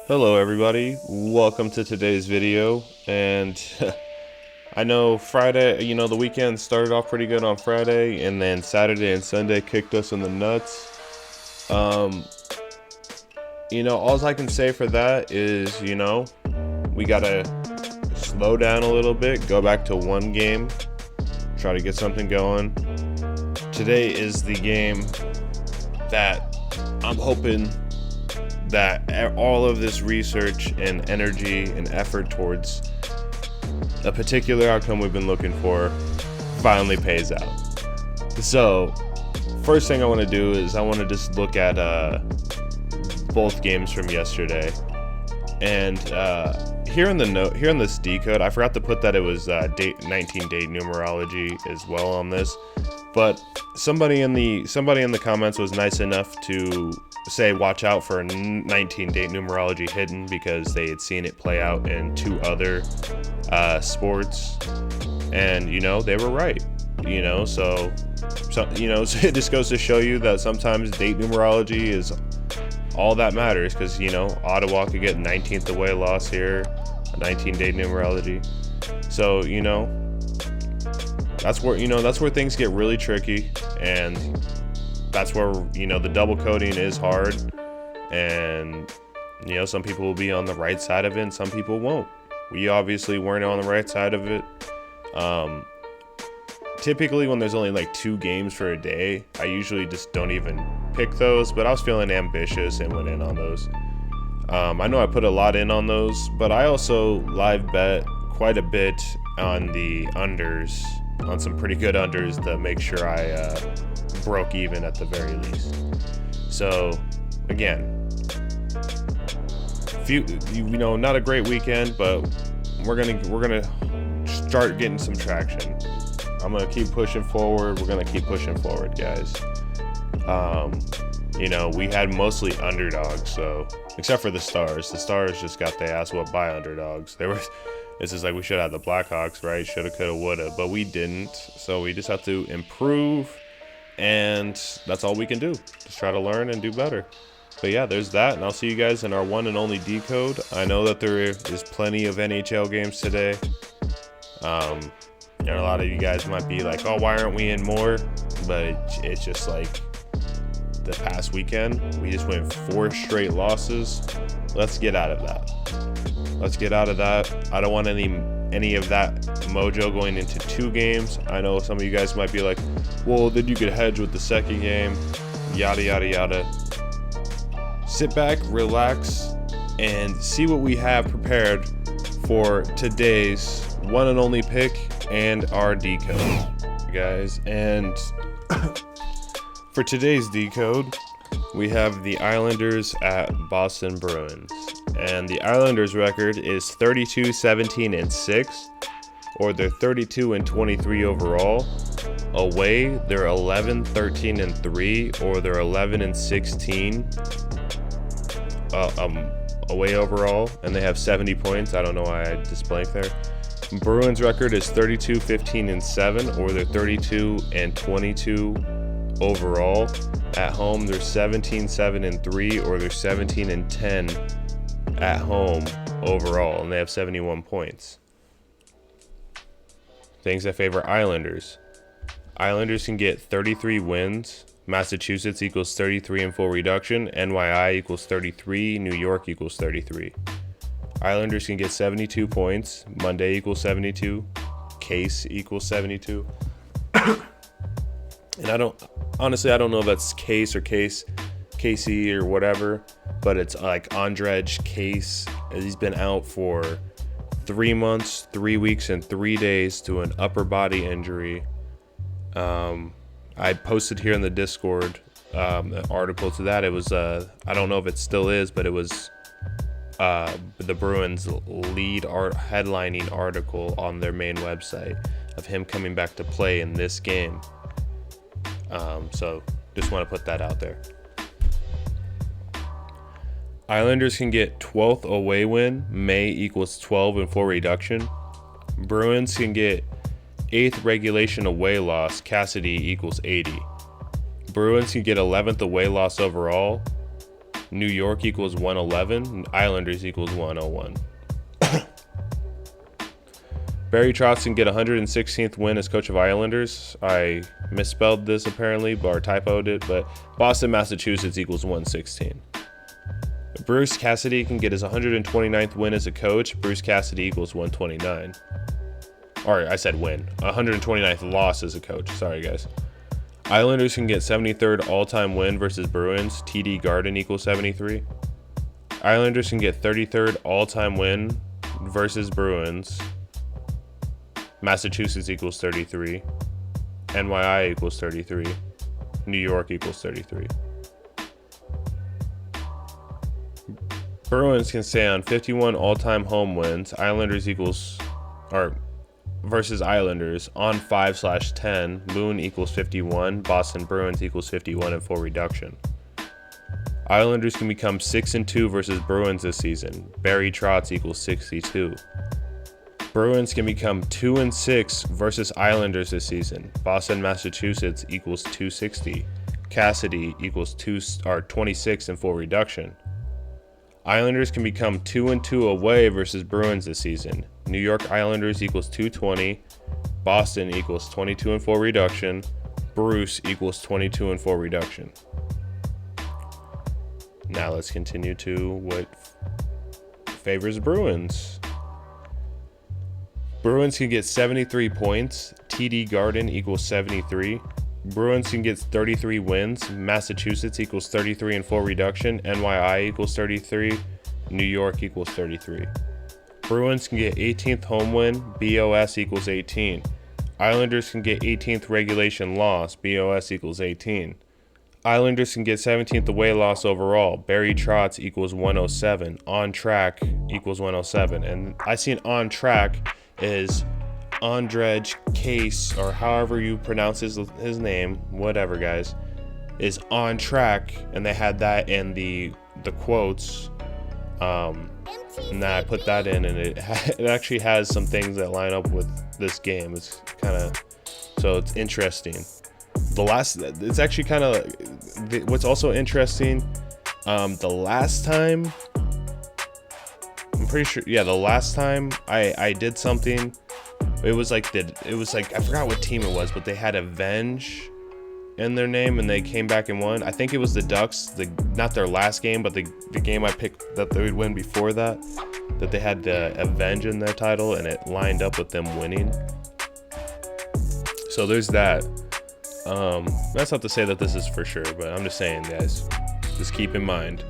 Hello everybody, welcome to today's video. And I know Friday, the weekend started off pretty good on Friday, and then Saturday and Sunday kicked us in the nuts. All I can say for that is, we gotta slow down a little bit, go back to one game, try to get something going. Today is the game that I'm hoping that all of this research and energy and effort towards a particular outcome we've been looking for finally pays out. So first thing I want to do is I want to just look at both games from yesterday. And here in this decode, I forgot to put that it was 19 date numerology as well on this, but somebody in the comments was nice enough to say watch out for 19 date numerology hidden, because they had seen it play out in two other sports, and they were right. So it just goes to show you that sometimes date numerology is all that matters, because Ottawa could get 19th away loss here, a 19 date numerology. So that's where things get really tricky, and that's where the double coding is hard, and some people will be on the right side of it and some people won't. We obviously weren't on the right side of it. Typically when there's only like 2 games for a day, I usually just don't even pick those, but I was feeling ambitious and went in on those. I know I put a lot in on those, but I also live bet quite a bit on the unders, on some pretty good unders, to make sure I broke even at the very least. So again, not a great weekend, but we're gonna start getting some traction. I'm gonna keep pushing forward. We're gonna keep pushing forward, guys. We had mostly underdogs, so except for the Stars just got their ass whooped by underdogs. This is like, we should have the Blackhawks, right? Shoulda, coulda, woulda, but we didn't. So we just have to improve, and that's all we can do. Just try to learn and do better. But yeah, there's that, and I'll see you guys in our one and only decode. I know that there is plenty of NHL games today. And a lot of you guys might be like, oh, why aren't we in more? But it's just like the past weekend, we just went 4 straight losses. Let's get out of that. I don't want any of that mojo going into 2 games. I know some of you guys might be like, well, then you could hedge with the second game, yada yada yada. Sit back, relax, and see what we have prepared for today's one and only pick and our decode, guys. And for today's decode, we have the Islanders at Boston Bruins. And the Islanders record is 32-17-6, or they're 32-23 overall. Away, they're 11-13-3, or they're 11-16 away overall, and they have 70 points. I don't know why I just blanked there. Bruins record is 32-15-7, or they're 32-22 overall. At home, they're 17-7-3, or they're 17-10 at home overall, and they have 71 points. Things that favor Islanders. Islanders can get 33 wins. Massachusetts equals 33 in full reduction. NYI equals 33. New York equals 33. Islanders can get 72 points. Monday equals 72. Case equals 72. And I don't know if that's Case or Casey or whatever, but it's like Andrej Case. He's been out for 3 months, 3 weeks, and 3 days to an upper body injury. I posted here in the Discord an article to that. It was I don't know if it still is, but it was the Bruins lead headlining article on their main website of him coming back to play in this game. So just want to put that out there. Islanders can get 12th away win. May equals 12 in full reduction. Bruins can get 8th regulation away loss. Cassidy equals 80. Bruins can get 11th away loss overall. New York equals 111. Islanders equals 101. Barry Trotz can get 116th win as coach of Islanders. I misspelled this apparently, or typoed it, but Boston, Massachusetts equals 116. Bruce Cassidy can get his 129th win as a coach. Bruce Cassidy equals 129. Or I said win. 129th loss as a coach. Sorry, guys. Islanders can get 73rd all-time win versus Bruins. TD Garden equals 73. Islanders can get 33rd all-time win versus Bruins. Massachusetts equals 33. NYI equals 33. New York equals 33. Bruins can stay on 51 all-time home wins. Islanders equals, or versus Islanders on 5/10. Moon equals 51. Boston Bruins equals 51 and full reduction. Islanders can become 6-2 versus Bruins this season. Barry Trotz equals 62. Bruins can become 2-6 versus Islanders this season. Boston, Massachusetts equals 260. Cassidy equals 26 and full reduction. Islanders can become 2-2 away versus Bruins this season. New York Islanders equals 220. Boston equals 22 and full reduction. Bruce equals 22 and full reduction. Now let's continue to what favors Bruins. Bruins can get 73 points. TD Garden equals 73. Bruins can get 33 wins. Massachusetts equals 33 and full reduction. NYI equals 33. New York equals 33. Bruins can get 18th home win. BOS equals 18. Islanders can get 18th regulation loss. BOS equals 18. Islanders can get 17th away loss overall. Barry Trotz equals 107. On track equals 107. And I seen on track is Andrej Case, or however you pronounce his name, whatever, guys, is on track, and they had that in the quotes, and I put that in, and it actually has some things that line up with this game. It's kind of, so it's interesting. It's actually kind of, what's also interesting, the last time, I'm pretty sure, yeah, the last time I did something, it was like I forgot what team it was, but they had Avenge in their name and they came back and won. I think it was the Ducks, not their last game, but the game I picked that they would win before that they had the Avenge in their title, and it lined up with them winning. So there's that. That's not to say that this is for sure, but I'm just saying, guys, just keep in mind.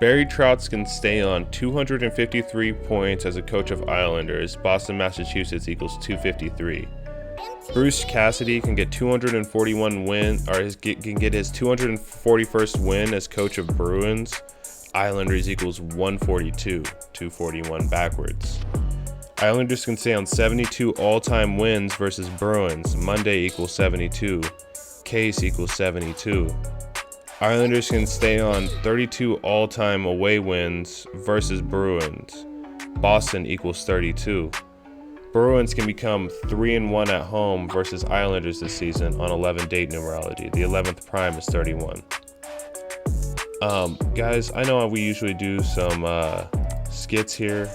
Barry Trotz can stay on 253 points as a coach of Islanders. Boston, Massachusetts equals 253. Bruce Cassidy can get 241 win, or can get his 241st win as coach of Bruins. Islanders equals 142, 241 backwards. Islanders can stay on 72 all-time wins versus Bruins. Monday equals 72. Case equals 72. Islanders can stay on 32 all-time away wins versus Bruins. Boston equals 32. Bruins can become 3-1 at home versus Islanders this season on 11 date numerology. The 11th prime is 31. Guys, I know we usually do some skits here,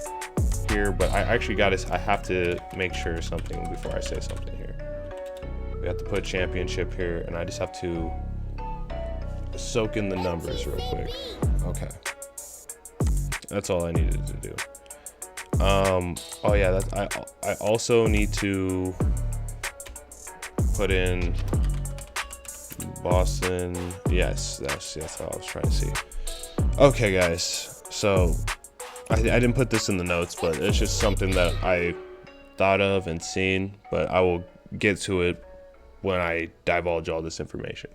but I actually I have to make sure something before I say something here. We have to put championship here, and I just have to soak in the numbers real quick. Okay, that's all I needed to do. Oh yeah, I also need to put in Boston. Yes, that's what I was trying to see. Okay, guys, so I didn't put this in the notes, but it's just something that I thought of and seen, but I will get to it when I divulge all this information.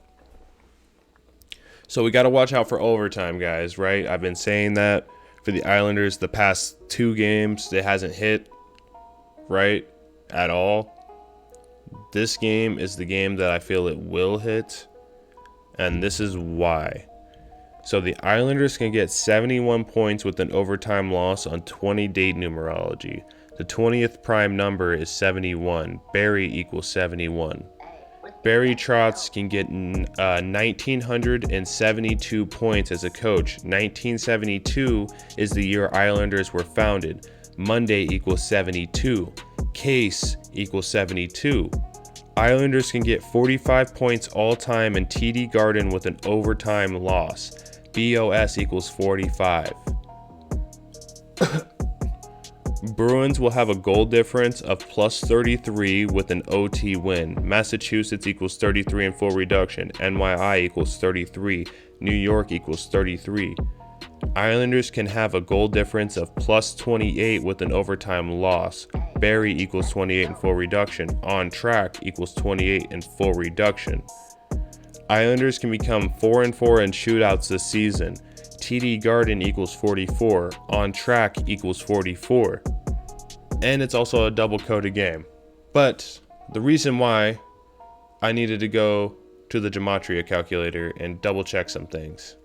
So we got to watch out for overtime, guys, right? I've been saying that for the Islanders the past 2 games. It hasn't hit, right, at all. This game is the game that I feel it will hit, and this is why. So the Islanders can get 71 points with an overtime loss on 20 date numerology. The 20th prime number is 71. Barry equals 71. Barry Trotz can get 1,972 points as a coach. 1972 is the year Islanders were founded. Monday equals 72. Case equals 72. Islanders can get 45 points all time in TD Garden with an overtime loss. BOS equals 45. Bruins will have a goal difference of plus 33 with an OT win. Massachusetts equals 33 in full reduction. NYI equals 33. New York equals 33. Islanders can have a goal difference of plus 28 with an overtime loss. Barry equals 28 in full reduction. On track equals 28 in full reduction. Islanders can become 4-4 in shootouts this season. TD Garden equals 44. On track equals 44. And it's also a double coded game. But the reason why I needed to go to the Gematria calculator and double check some things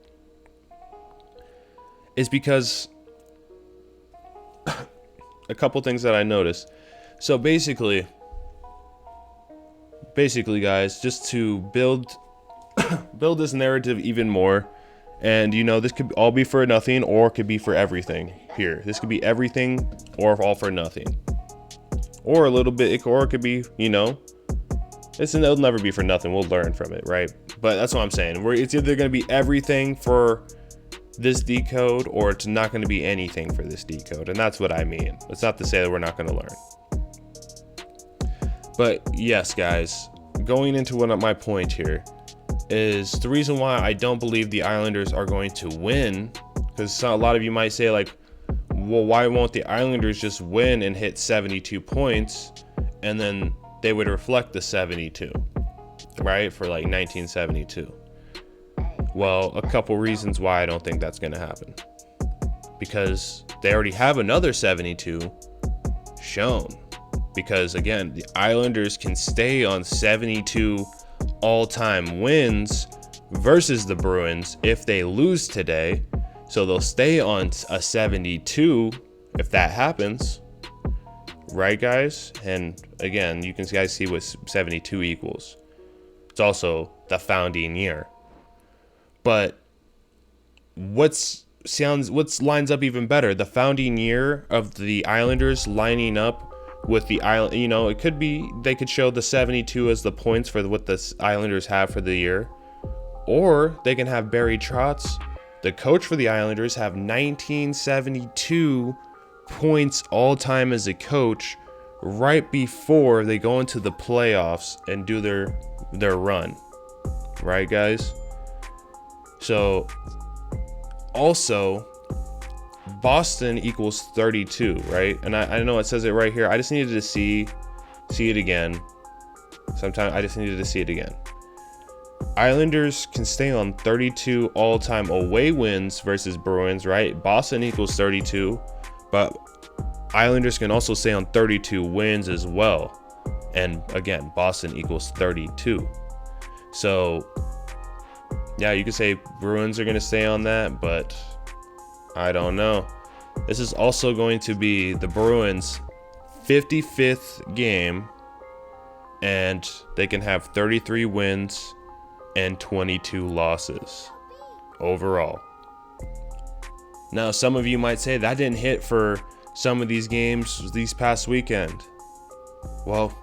is because a couple things that I noticed. So basically guys, just to build this narrative even more, and this could all be for nothing or it could be for everything here. This could be everything or all for nothing. Or a little bit, or it could be, it'll never be for nothing. We'll learn from it, right? But that's what I'm saying. It's either going to be everything for this decode or it's not going to be anything for this decode. And that's what I mean. It's not to say that we're not going to learn. But yes, guys, going into my point here is the reason why I don't believe the Islanders are going to win, because a lot of you might say like, well, why won't the Islanders just win and hit 72 points and then they would reflect the 72, right? For like 1972. Well, a couple reasons why I don't think that's going to happen. Because they already have another 72 shown. Because again, the Islanders can stay on 72 all-time wins versus the Bruins if they lose today. So they'll stay on a 72 if that happens. Right, guys? And again, you can guys see what 72 equals. It's also the founding year. But what lines up even better? The founding year of the Islanders lining up with the Island. It could be they could show the 72 as the points for what the Islanders have for the year, or they can have Barry Trotz, the coach for the Islanders, have 1972 points all time as a coach right before they go into the playoffs and do their run. Right, guys? So also Boston equals 32, right? And I know it says it right here. I just needed to see it again. Sometimes I just needed to see it again. Islanders can stay on 32 all-time away wins versus Bruins, right? Boston equals 32, but Islanders can also stay on 32 wins as well. And again, Boston equals 32. So yeah, you could say Bruins are going to stay on that, but I don't know. This is also going to be the Bruins' 55th game, and they can have 33 wins and 22 losses overall. Now, some of you might say that didn't hit for some of these games these past weekend. Well,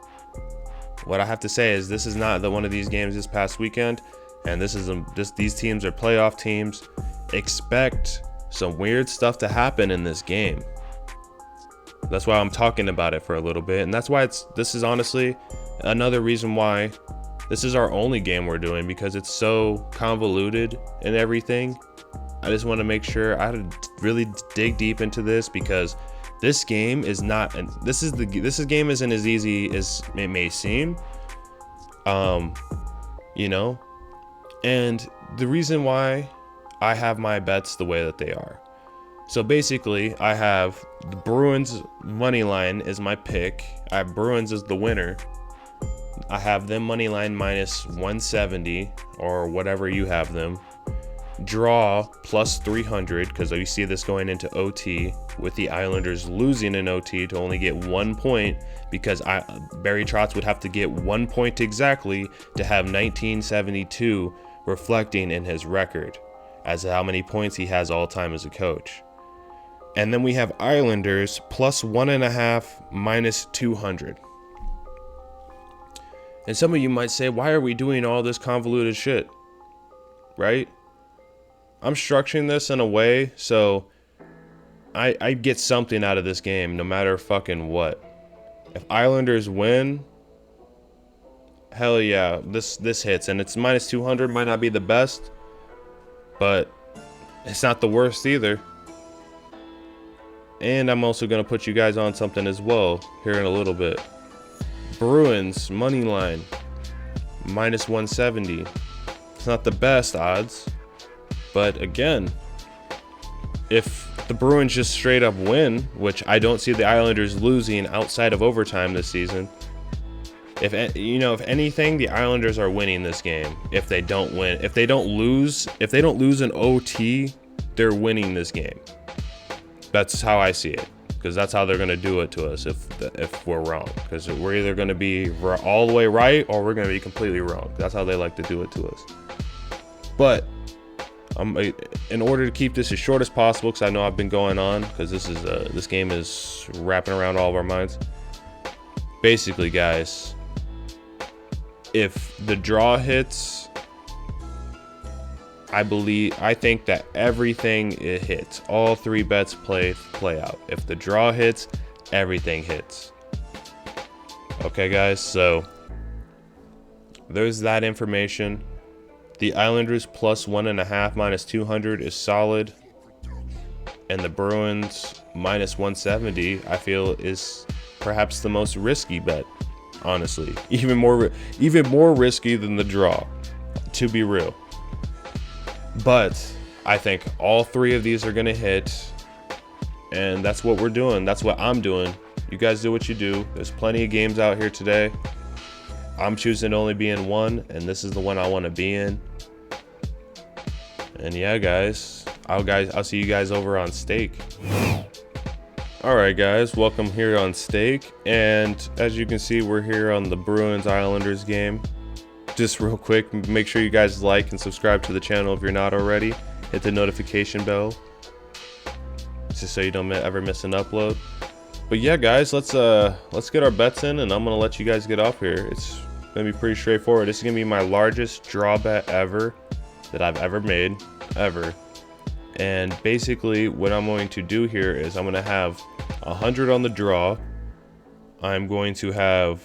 what I have to say is this is not one of these games this past weekend, and these teams are playoff teams. Expect some weird stuff to happen in this game. That's why I'm talking about it for a little bit, and that's why this is honestly another reason why this is our only game we're doing, because it's so convoluted and everything. I just want to make sure I had to really dig deep into this, because this game is not, this game isn't as easy as it may seem. And the reason why I have my bets the way that they are. So basically, I have the Bruins money line is my pick. I have Bruins as the winner. I have them money line minus 170 or whatever you have them. draw plus 300, because you see this going into OT, with the Islanders losing in OT to only get 1 point, because Barry Trotz would have to get 1 point exactly to have 1972 reflecting in his record as how many points he has all time as a coach. And then we have Islanders plus 1.5 minus 200. And some of you might say, why are we doing all this convoluted shit? Right? I'm structuring this in a way so I get something out of this game no matter fucking what. If Islanders win, hell yeah, this hits. And it's minus 200, might not be the best, but it's not the worst either. And I'm also going to put you guys on something as well here in a little bit. Bruins money line minus 170. It's not the best odds, but again, if the Bruins just straight up win, which I don't see the Islanders losing outside of overtime this season, if anything, the Islanders are winning this game. If they don't lose in OT, they're winning this game. That's how I see it, because that's how they're going to do it to us if we're wrong, because we're either going to be all the way right or we're going to be completely wrong. That's how they like to do it to us. But in order to keep this as short as possible, because I know I've been going on, because this game is wrapping around all of our minds. Basically, guys, if the draw hits, I think that everything it hits. All three bets play out. If the draw hits, everything hits. Okay, guys, so there's that information. The Islanders plus 1.5 minus 200 is solid, and the Bruins minus 170 I feel is perhaps the most risky bet, honestly. Even more risky than the draw, to be real. But I think all three of these are going to hit, and that's what we're doing. That's what I'm doing. You guys do what you do. There's plenty of games out here today. I'm choosing to only be in one, and this is the one I want to be in. And yeah, guys, I'll see you guys over on Stake. All right, guys, welcome here on Stake, and as you can see, we're here on the Bruins Islanders game. Just real quick, make sure you guys like and subscribe to the channel if you're not already. Hit the notification bell, just so you don't ever miss an upload. But yeah, guys, let's get our bets in, and I'm gonna let you guys get off here. It's gonna be pretty straightforward. This is gonna be my largest draw bet ever that I've ever made, ever. And basically, what I'm going to do here is I'm gonna have 100 on the draw. I'm going to have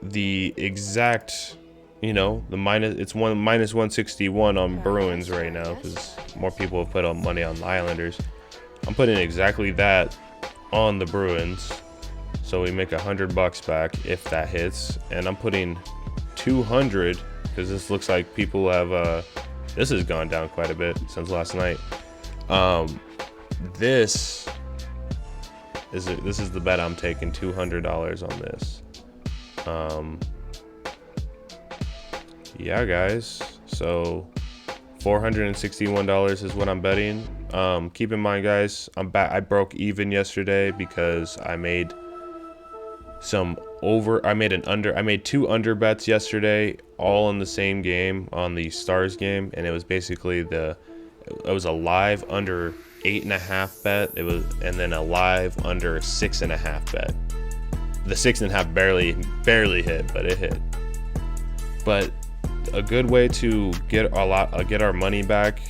the exact, it's minus 161 on Bruins right now, because more people have put on money on the Islanders. I'm putting exactly that on the Bruins, so we make $100 back if that hits. And I'm putting 200, because this looks like people have this has gone down quite a bit since last night. This is the bet I'm taking, $200 on this. Yeah, guys, so $461 is what I'm betting. Keep in mind, guys, I broke even yesterday because I made I made two under bets yesterday, all in the same game, on the Stars game, and it was basically it was a live under 8.5 bet. And then a live under 6.5 bet. The 6.5 barely hit, but it hit. But a good way to get our money back,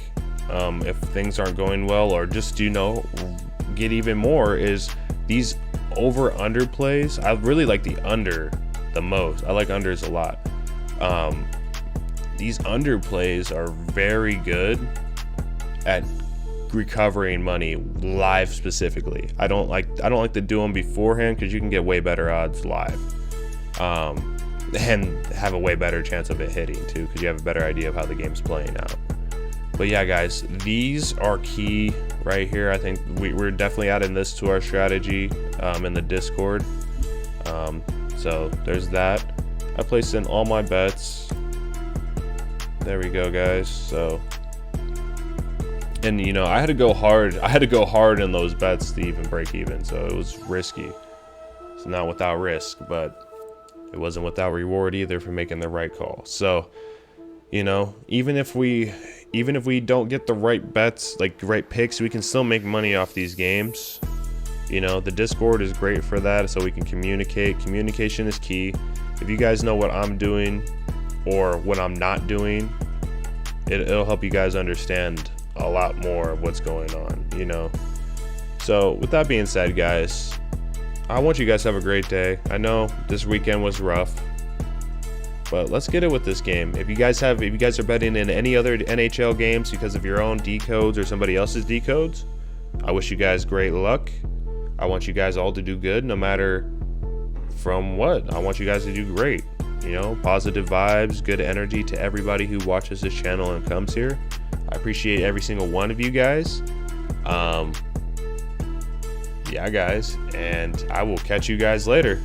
if things aren't going well, or just get even more, is these over under plays. I really like the under the most. I like unders a lot. These under plays are very good at recovering money live specifically. I don't like to do them beforehand, because you can get way better odds live, and have a way better chance of it hitting too, because you have a better idea of how the game's playing out. But yeah, guys, these are key right here. I think we're definitely adding this to our strategy in the Discord. So there's that. I placed in all my bets. There we go, guys. So And you know, I had to go hard in those bets to even break even, so it was risky. It's not without risk, but it wasn't without reward either for making the right call. So, you know, even if we don't get the right bets, like the right picks, we can still make money off these games. You know, the Discord is great for that, so we can communicate. Communication is key. If you guys know what I'm doing or what I'm not doing, it'll help you guys understand a lot more of what's going on, you know. So with that being said, guys, I want you guys to have a great day. I know this weekend was rough, but let's get it with this game. If you guys are betting in any other NHL games because of your own decodes or somebody else's decodes, I wish you guys great luck. I want you guys all to do good, no matter from what. I want you guys to do great. You know, positive vibes, good energy to everybody who watches this channel and comes here. I appreciate every single one of you guys. Yeah, guys, and I will catch you guys later.